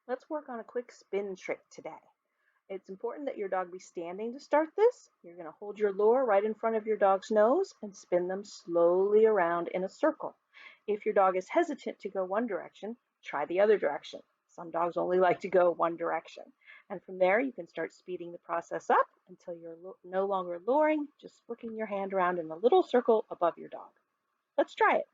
Let's work on a quick spin trick today. It's important that your dog be standing to start this. You're going to hold your lure right in front of your dog's nose and spin them slowly around in a circle. If your dog is hesitant to go one direction, try the other direction. Some dogs only like to go one direction. And from there, you can start speeding the process up until you're no longer luring, just flicking your hand around in a little circle above your dog. Let's try it.